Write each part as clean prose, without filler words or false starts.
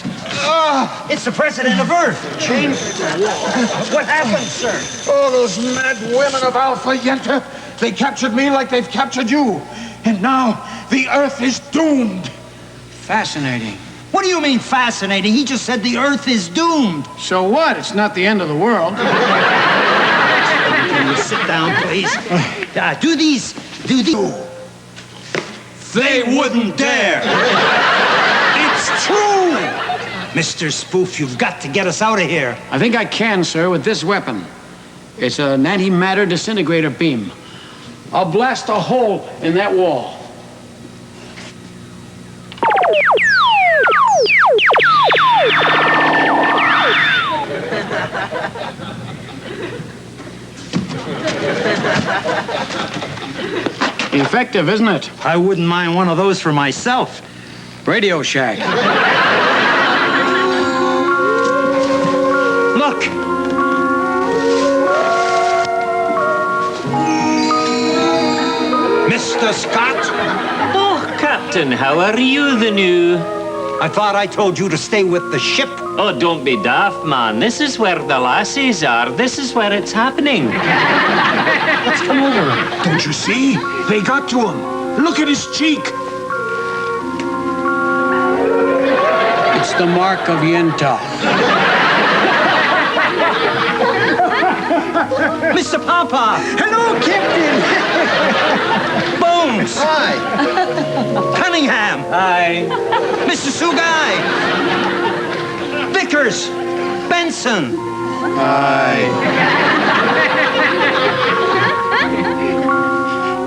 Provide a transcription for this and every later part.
Bones! It's the president of Earth. Change the wall. What happened, sir? Oh, those mad women of Alpha Yenta. They captured me like they've captured you. And now the Earth is doomed. Fascinating. What do you mean fascinating? He just said the Earth is doomed. So what? It's not the end of the world. Can you sit down, please? Do these. They wouldn't dare. It's true. Mr. Spoof, you've got to get us out of here. I think I can, sir, with this weapon. It's an antimatter disintegrator beam. I'll blast a hole in that wall. Effective, isn't it? I wouldn't mind one of those for myself. Radio Shack. Look. Mr. Scott? Oh, Captain, how are you, the new? I thought I told you to stay with the ship. Oh, don't be daft, man. This is where the lassies are. This is where it's happening. Let's come over. Don't you see? They got to him. Look at his cheek. It's the mark of Yenta. Mr. Papa! Hello, Captain. Bones! Hi. Cunningham! Hi. Mr. Sugai! Vickers! Benson!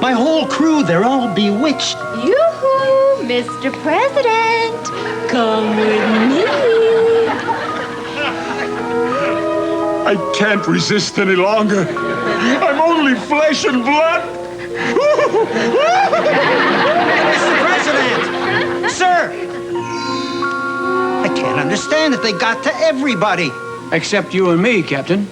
My whole crew, they're all bewitched. Yoo-hoo, Mr. President. Come with me. I can't resist any longer. I'm only flesh and blood. Mr. President! Sir! I can't understand it. They got to everybody. Except you and me, Captain.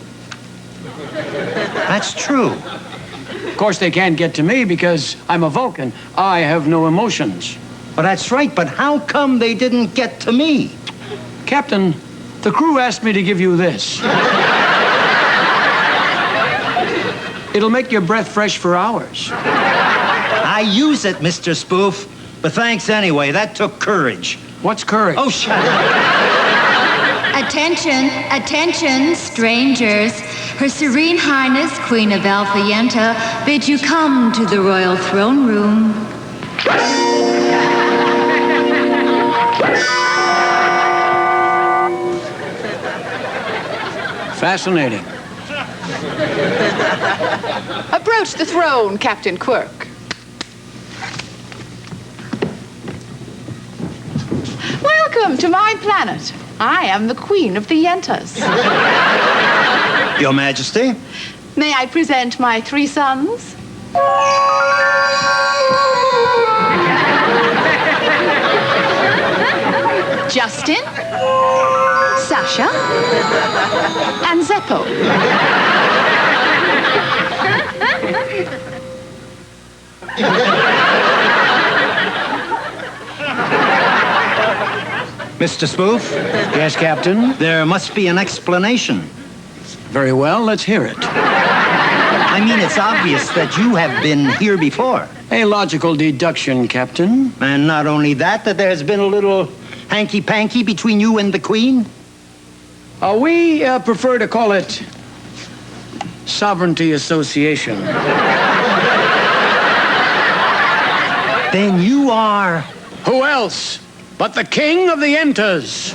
That's true. Of course, they can't get to me because I'm a Vulcan. I have no emotions. Well, that's right, but how come they didn't get to me? Captain, the crew asked me to give you this. It'll make your breath fresh for hours. I use it, Mr. Spoof. But thanks anyway. That took courage. What's courage? Oh, shut up. Attention, attention, strangers. Her Serene Highness, Queen of Alpha Yenta, bids you come to the royal throne room. Fascinating. Approach the throne, Captain Quirk. Welcome to my planet. I am the Queen of the Yentas. Your Majesty? May I present my 3 sons? Justin, Sasha, and Zeppo. Mr. Spoof? Yes, Captain? There must be an explanation. Very well, let's hear it. I mean, it's obvious that you have been here before. A logical deduction, Captain. And not only that, that there's been a little hanky-panky between you and the Queen. We prefer to call it Sovereignty Association. Then you are... Who else but the King of the Yentas?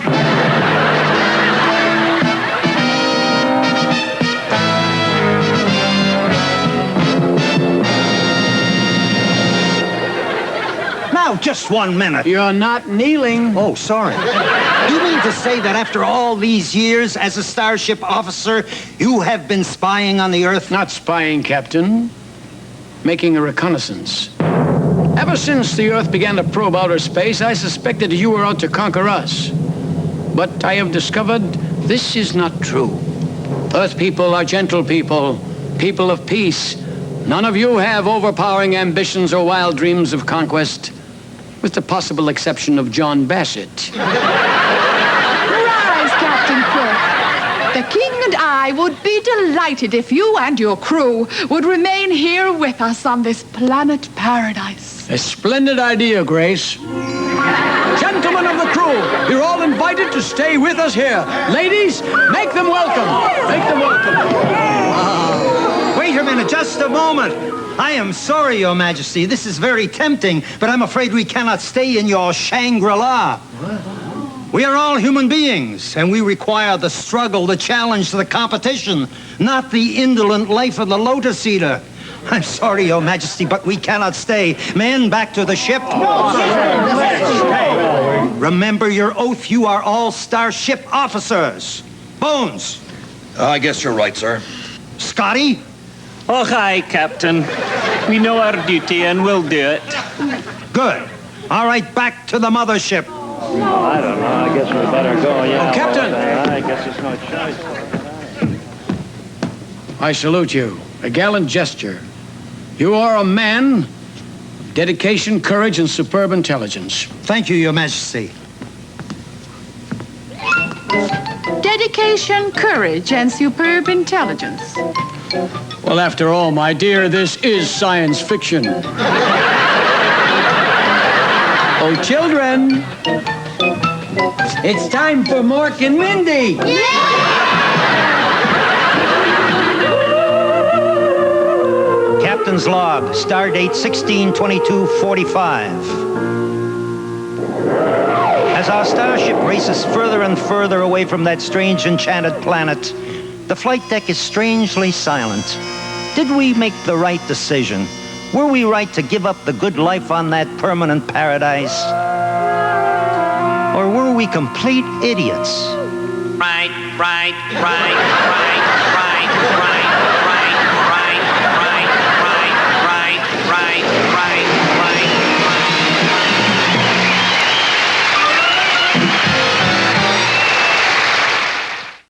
Now, just 1 minute. You're not kneeling. Oh, sorry. You mean to say that after all these years as a starship officer, you have been spying on the Earth? Not spying, Captain. Making a reconnaissance. Ever since the Earth began to probe outer space, I suspected you were out to conquer us. But I have discovered this is not true. Earth people are gentle people, people of peace. None of you have overpowering ambitions or wild dreams of conquest, with the possible exception of John Bassett. Captain Quirk. The king and I would be delighted if you and your crew would remain here with us on this planet paradise. A splendid idea, Grace. Gentlemen of the crew, you're all invited to stay with us here. Ladies, make them welcome. Make them welcome. Wait a minute, just a moment. I am sorry, Your Majesty. This is very tempting, but I'm afraid we cannot stay in your Shangri-La. We are all human beings, and we require the struggle, the challenge, the competition, not the indolent life of the lotus eater. I'm sorry, Your Majesty, but we cannot stay. Men, back to the ship. Remember your oath. You are all starship officers. Bones. I guess you're right, sir. Scotty. Oh, aye, Captain. We know our duty and we'll do it. Good. All right, back to the mothership. I don't know. I guess we better go, yeah. Oh, Captain! I guess it's no choice. I salute you. A gallant gesture. You are a man of dedication, courage, and superb intelligence. Thank you, Your Majesty. Dedication, courage, and superb intelligence. Well, after all, my dear, this is science fiction. Oh, children, it's time for Mork and Mindy. Captain's log, stardate 16/22/45. As our starship races further and further away from that strange enchanted planet, the flight deck is strangely silent. Did we make the right decision? Were we right to give up the good life on that permanent paradise? Or were we complete idiots? Right.